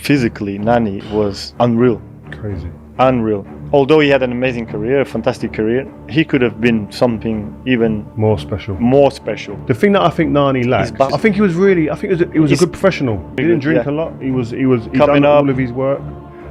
physically, Nani was unreal. Crazy. Unreal. Although he had an amazing career, a fantastic career, he could have been something even more special. The thing that I think Nani lacked, I think he was a good professional. He didn't drink a lot. He done all of his work.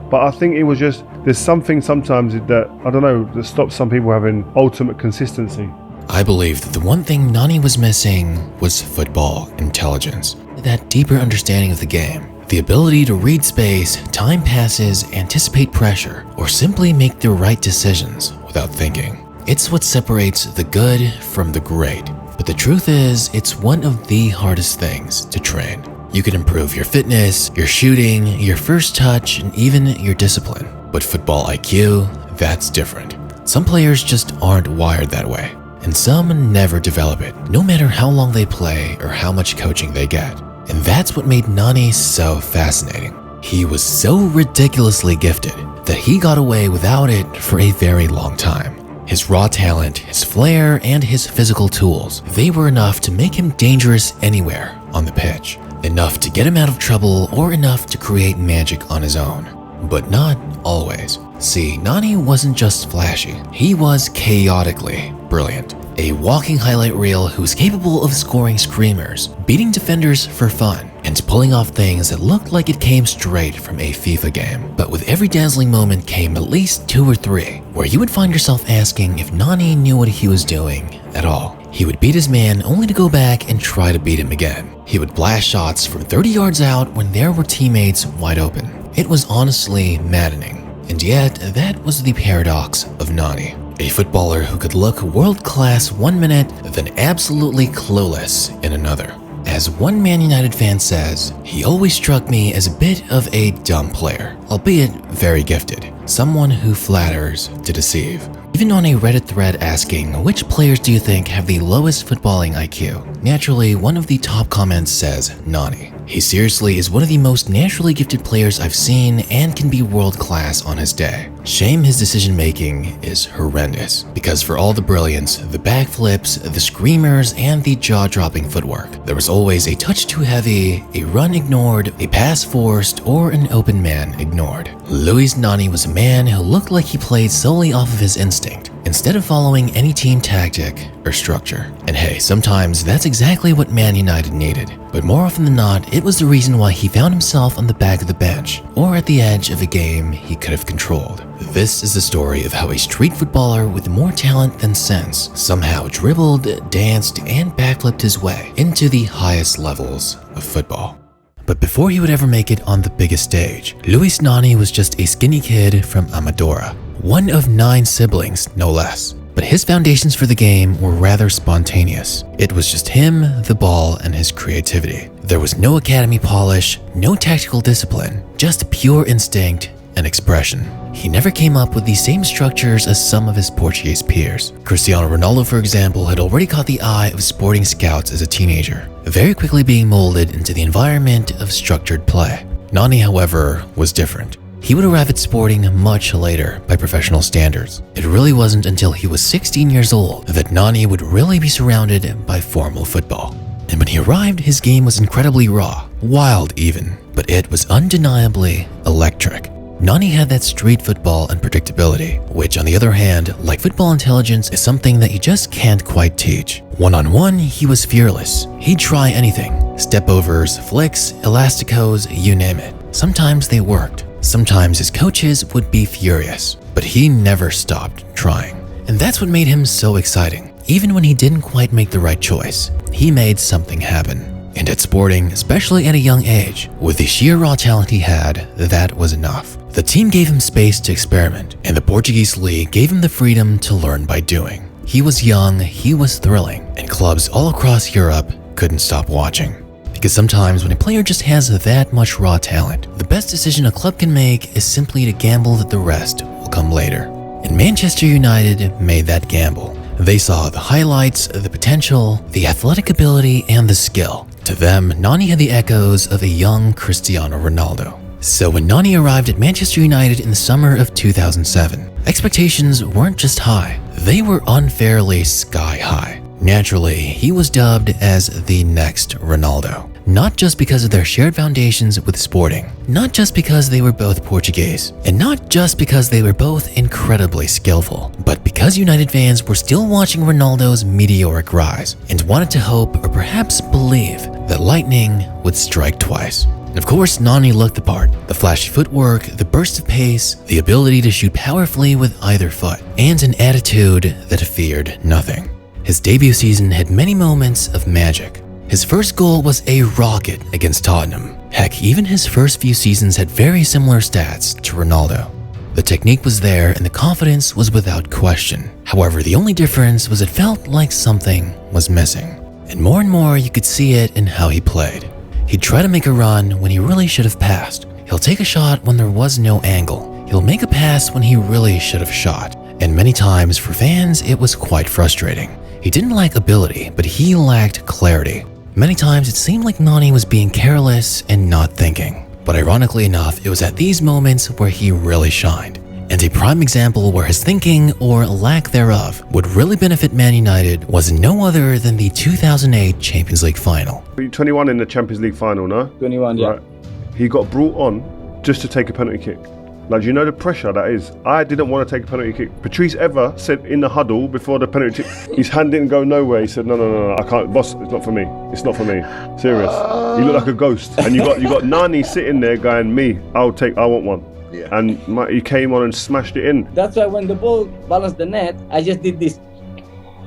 But I think it was just, there's something sometimes that, I don't know, that stops some people having ultimate consistency. I believe that the one thing Nani was missing was football intelligence. That deeper understanding of the game. The ability to read space, time passes, anticipate pressure, or simply make the right decisions without thinking. It's what separates the good from the great. But the truth is, it's one of the hardest things to train. You can improve your fitness, your shooting, your first touch, and even your discipline. But football IQ, that's different. Some players just aren't wired that way. And some never develop it, no matter how long they play or how much coaching they get. And that's what made Nani so fascinating. He was so ridiculously gifted that he got away without it for a very long time. His raw talent, his flair, and his physical tools, they were enough to make him dangerous anywhere on the pitch. Enough to get him out of trouble or enough to create magic on his own. But not always. See, Nani wasn't just flashy, he was chaotically brilliant. A walking highlight reel who's capable of scoring screamers, beating defenders for fun, and pulling off things that looked like it came straight from a FIFA game. But with every dazzling moment came at least 2 or 3, where you would find yourself asking if Nani knew what he was doing at all. He would beat his man only to go back and try to beat him again. He would blast shots from 30 yards out when there were teammates wide open. It was honestly maddening. And yet, that was the paradox of Nani. A footballer who could look world-class 1 minute, then absolutely clueless in another. As one Man United fan says, he always struck me as a bit of a dumb player, albeit very gifted. Someone who flatters to deceive. Even on a Reddit thread asking, which players do you think have the lowest footballing IQ? Naturally, one of the top comments says, Nani. He seriously is one of the most naturally gifted players I've seen and can be world-class on his day. Shame his decision-making is horrendous, because for all the brilliance, the backflips, the screamers, and the jaw-dropping footwork, there was always a touch too heavy, a run ignored, a pass forced, or an open man ignored. Luis Nani was a man who looked like he played solely off of his instinct, instead of following any team tactic or structure. And hey, sometimes that's exactly what Man United needed. But more often than not, it was the reason why he found himself on the back of the bench, or at the edge of a game he could have controlled. This is the story of how a street footballer with more talent than sense somehow dribbled, danced, and backflipped his way into the highest levels of football. But before he would ever make it on the biggest stage, Luis Nani was just a skinny kid from Amadora, one of 9 siblings, no less. But his foundations for the game were rather spontaneous. It was just him, the ball, and his creativity. There was no academy polish, no tactical discipline, just pure instinct and expression. He never came up with the same structures as some of his Portuguese peers. Cristiano Ronaldo, for example, had already caught the eye of sporting scouts as a teenager, very quickly being molded into the environment of structured play. Nani, however, was different. He would arrive at Sporting much later by professional standards. It really wasn't until he was 16 years old that Nani would really be surrounded by formal football. And when he arrived, his game was incredibly raw, wild even, but it was undeniably electric. Nani had that street football unpredictability, which on the other hand, like football intelligence, is something that you just can't quite teach. One-on-one, he was fearless. He'd try anything. Step-overs, flicks, elasticos, you name it. Sometimes they worked. Sometimes his coaches would be furious, but he never stopped trying. And that's what made him so exciting. Even when he didn't quite make the right choice, he made something happen. And at Sporting, especially at a young age, with the sheer raw talent he had, that was enough. The team gave him space to experiment, and the Portuguese league gave him the freedom to learn by doing. He was young, he was thrilling, and clubs all across Europe couldn't stop watching. Because sometimes when a player just has that much raw talent, the best decision a club can make is simply to gamble that the rest will come later. And Manchester United made that gamble. They saw the highlights, the potential, the athletic ability, and the skill. To them, Nani had the echoes of a young Cristiano Ronaldo. So when Nani arrived at Manchester United in the summer of 2007, expectations weren't just high, they were unfairly sky high. Naturally, he was dubbed as the next Ronaldo. not just because of their shared foundations with sporting, not just because they were both Portuguese, and not just because they were both incredibly skillful, but because United fans were still watching Ronaldo's meteoric rise and wanted to hope or perhaps believe that lightning would strike twice. And of course, Nani looked the part. The flashy footwork, the burst of pace, the ability to shoot powerfully with either foot, and an attitude that feared nothing. His debut season had many moments of magic. His first goal was a rocket against Tottenham. Heck, even his first few seasons had very similar stats to Ronaldo. The technique was there and the confidence was without question. However, the only difference was it felt like something was missing. And more you could see it in how he played. He'd try to make a run when he really should have passed. He'll take a shot when there was no angle. He'll make a pass when he really should have shot. And many times for fans, it was quite frustrating. He didn't lack ability, but he lacked clarity. Many times it seemed like Nani was being careless and not thinking. But ironically enough, it was at these moments where he really shined. And a prime example where his thinking, or lack thereof, would really benefit Man United was no other than the 2008 Champions League final. 21 in the Champions League final, no? 21, yeah. Right. He got brought on just to take a penalty kick. Like, do you know the pressure that is? I didn't want to take a penalty kick. Patrice Evra said in the huddle before the penalty kick, his hand didn't go nowhere. He said, no, I can't. Boss, it's not for me. It's not for me. Serious. You look like a ghost. And you got Nani sitting there going, I want one. Yeah. And he came on and smashed it in. That's why when the ball balanced the net, I just did this.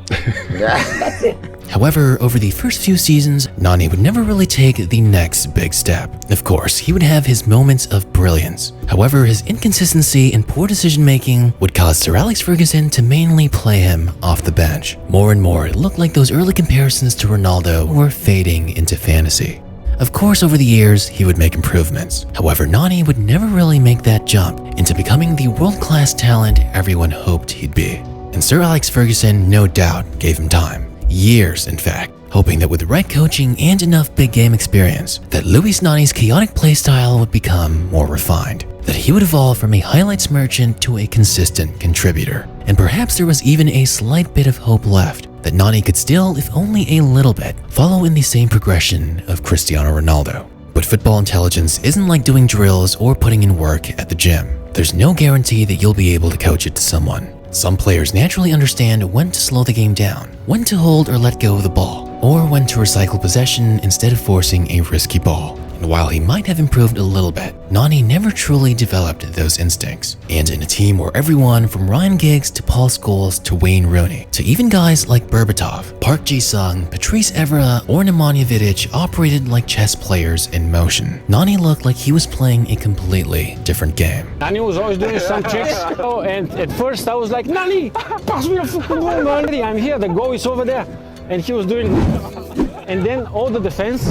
That's it. However, over the first few seasons, Nani would never really take the next big step. Of course, he would have his moments of brilliance. However, his inconsistency and poor decision-making would cause Sir Alex Ferguson to mainly play him off the bench. More and more, it looked like those early comparisons to Ronaldo were fading into fantasy. Of course, over the years, he would make improvements. However, Nani would never really make that jump into becoming the world-class talent everyone hoped he'd be. And Sir Alex Ferguson, no doubt, gave him time. Years, in fact, hoping that with the right coaching and enough big game experience, that Luis Nani's chaotic playstyle would become more refined, that he would evolve from a highlights merchant to a consistent contributor. And perhaps there was even a slight bit of hope left that Nani could still, if only a little bit, follow in the same progression of Cristiano Ronaldo. But football intelligence isn't like doing drills or putting in work at the gym. There's no guarantee that you'll be able to coach it to someone. Some players naturally understand when to slow the game down, when to hold or let go of the ball, or when to recycle possession instead of forcing a risky ball. And while he might have improved a little bit, Nani never truly developed those instincts. And in a team where everyone from Ryan Giggs to Paul Scholes to Wayne Rooney, to even guys like Berbatov, Park Ji-sung, Patrice Evra, or Nemanja Vidic operated like chess players in motion, Nani looked like he was playing a completely different game. Nani was always doing some tricks. And at first I was like, Nani, pass me the football, Nani. I'm here, the goal is over there. And he was doing, and then all the defense,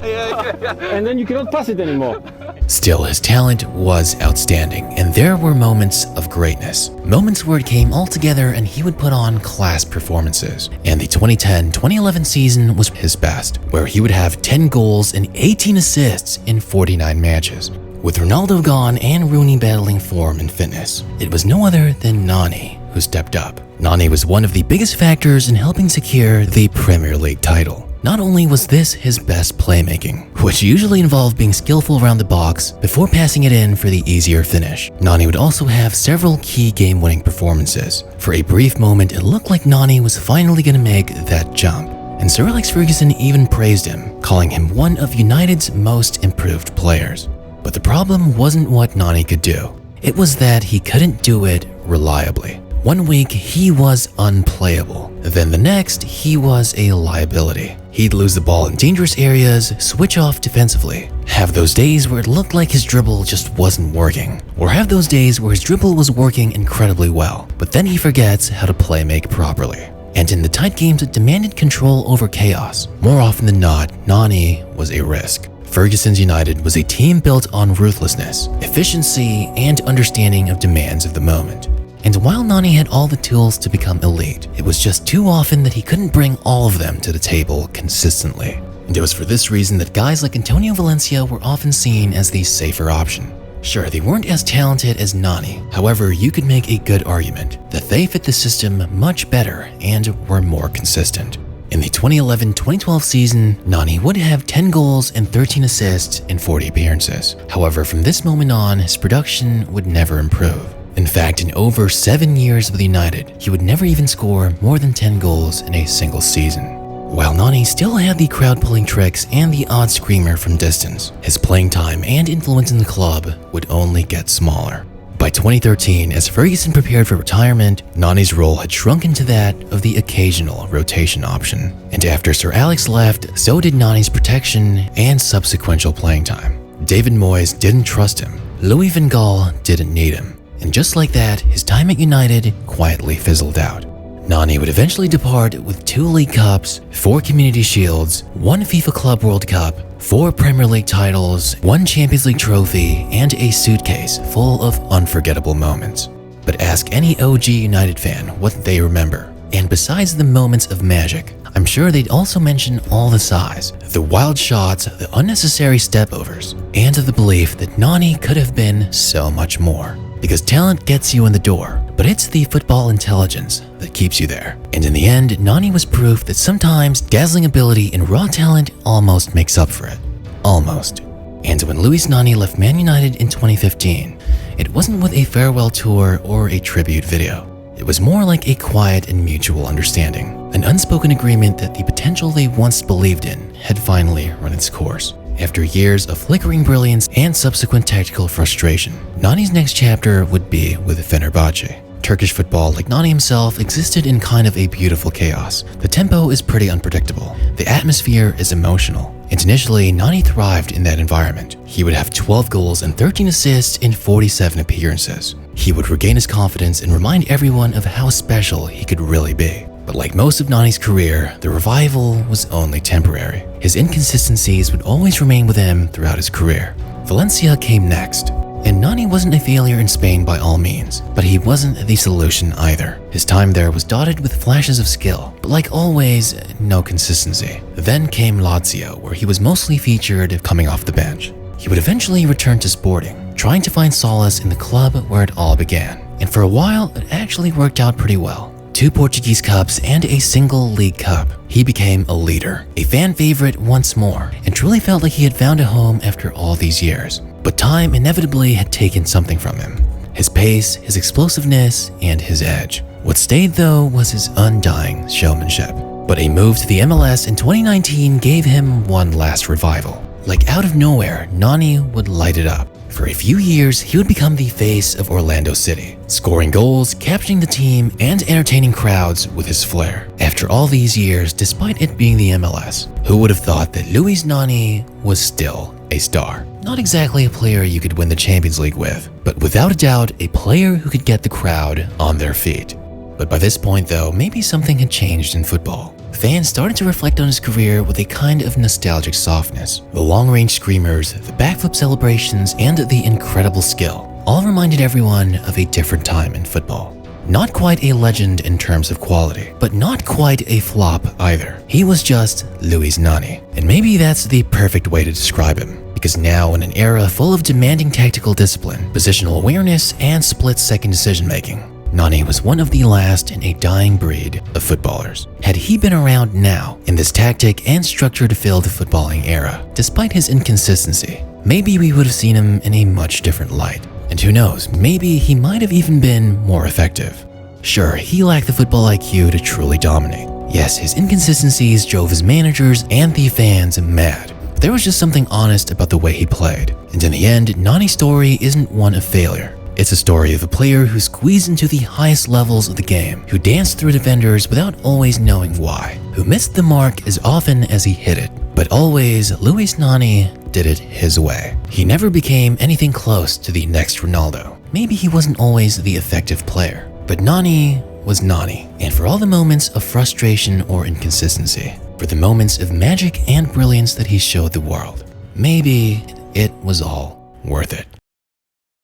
and then you cannot pass it anymore. Still, his talent was outstanding, and there were moments of greatness. Moments where it came all together and he would put on class performances. And the 2010-2011 season was his best, where he would have 10 goals and 18 assists in 49 matches. With Ronaldo gone and Rooney battling form and fitness, it was no other than Nani who stepped up. Nani was one of the biggest factors in helping secure the Premier League title. Not only was this his best playmaking, which usually involved being skillful around the box before passing it in for the easier finish, Nani would also have several key game-winning performances. For a brief moment, it looked like Nani was finally going to make that jump. And Sir Alex Ferguson even praised him, calling him one of United's most improved players. But the problem wasn't what Nani could do. It was that he couldn't do it reliably. One week, he was unplayable. Then the next, he was a liability. He'd lose the ball in dangerous areas, switch off defensively, have those days where it looked like his dribble just wasn't working, or have those days where his dribble was working incredibly well, but then he forgets how to play make properly. And in the tight games that demanded control over chaos, more often than not, Nani was a risk. Ferguson's United was a team built on ruthlessness, efficiency, and understanding of demands of the moment. And while Nani had all the tools to become elite, it was just too often that he couldn't bring all of them to the table consistently. And it was for this reason that guys like Antonio Valencia were often seen as the safer option. Sure, they weren't as talented as Nani. However, you could make a good argument that they fit the system much better and were more consistent. In the 2011-2012 season, Nani would have 10 goals and 13 assists in 40 appearances. However, from this moment on, his production would never improve. In fact, in over 7 years with United, he would never even score more than 10 goals in a single season. While Nani still had the crowd-pulling tricks and the odd screamer from distance, his playing time and influence in the club would only get smaller. By 2013, as Ferguson prepared for retirement, Nani's role had shrunk into that of the occasional rotation option. And after Sir Alex left, so did Nani's protection and subsequent playing time. David Moyes didn't trust him. Louis van Gaal didn't need him. And just like that, his time at United quietly fizzled out. Nani would eventually depart with 2 League Cups, 4 Community Shields, 1 FIFA Club World Cup, 4 Premier League titles, 1 Champions League trophy, and a suitcase full of unforgettable moments. But ask any OG United fan what they remember. And besides the moments of magic, I'm sure they'd also mention all the sighs, the wild shots, the unnecessary stepovers, and the belief that Nani could have been so much more. Because talent gets you in the door, but it's the football intelligence that keeps you there. And in the end, Nani was proof that sometimes dazzling ability and raw talent almost makes up for it. Almost. And when Luis Nani left Man United in 2015, it wasn't with a farewell tour or a tribute video. It was more like a quiet and mutual understanding, an unspoken agreement that the potential they once believed in had finally run its course. After years of flickering brilliance and subsequent tactical frustration, Nani's next chapter would be with Fenerbahce. Turkish football, like Nani himself, existed in kind of a beautiful chaos. The tempo is pretty unpredictable. The atmosphere is emotional. And initially, Nani thrived in that environment. He would have 12 goals and 13 assists in 47 appearances. He would regain his confidence and remind everyone of how special he could really be. But like most of Nani's career, the revival was only temporary. His inconsistencies would always remain with him throughout his career. Valencia came next. And Nani wasn't a failure in Spain by all means, but he wasn't the solution either. His time there was dotted with flashes of skill, but like always, no consistency. Then came Lazio, where he was mostly featured coming off the bench. He would eventually return to Sporting, trying to find solace in the club where it all began. And for a while, it actually worked out pretty well. 2 Portuguese Cups and a single League Cup. He became a leader, a fan favorite once more, and truly felt like he had found a home after all these years. But time inevitably had taken something from him. His pace, his explosiveness, and his edge. What stayed though was his undying showmanship. But a move to the MLS in 2019 gave him one last revival. Like out of nowhere, Nani would light it up. For a few years, he would become the face of Orlando City, scoring goals, capturing the team, and entertaining crowds with his flair. After all these years, despite it being the MLS, who would have thought that Luis Nani was still a star? Not exactly a player you could win the Champions League with, but without a doubt, a player who could get the crowd on their feet. But by this point though, maybe something had changed in football. Fans started to reflect on his career with a kind of nostalgic softness. The long-range screamers, the backflip celebrations, and the incredible skill all reminded everyone of a different time in football. Not quite a legend in terms of quality, but not quite a flop either. He was just Luis Nani. And maybe that's the perfect way to describe him. Because now in an era full of demanding tactical discipline, positional awareness, and split-second decision-making, Nani was one of the last in a dying breed of footballers. Had he been around now, in this tactic and structure-filled footballing era, despite his inconsistency, maybe we would have seen him in a much different light. And who knows, maybe he might have even been more effective. Sure, he lacked the football IQ to truly dominate. Yes, his inconsistencies drove his managers and the fans mad. But there was just something honest about the way he played. And in the end, Nani's story isn't one of failure. It's a story of a player who squeezed into the highest levels of the game, who danced through defenders without always knowing why, who missed the mark as often as he hit it. But always, Luis Nani did it his way. He never became anything close to the next Ronaldo. Maybe he wasn't always the effective player, but Nani was Nani. And for all the moments of frustration or inconsistency, for the moments of magic and brilliance that he showed the world, maybe it was all worth it.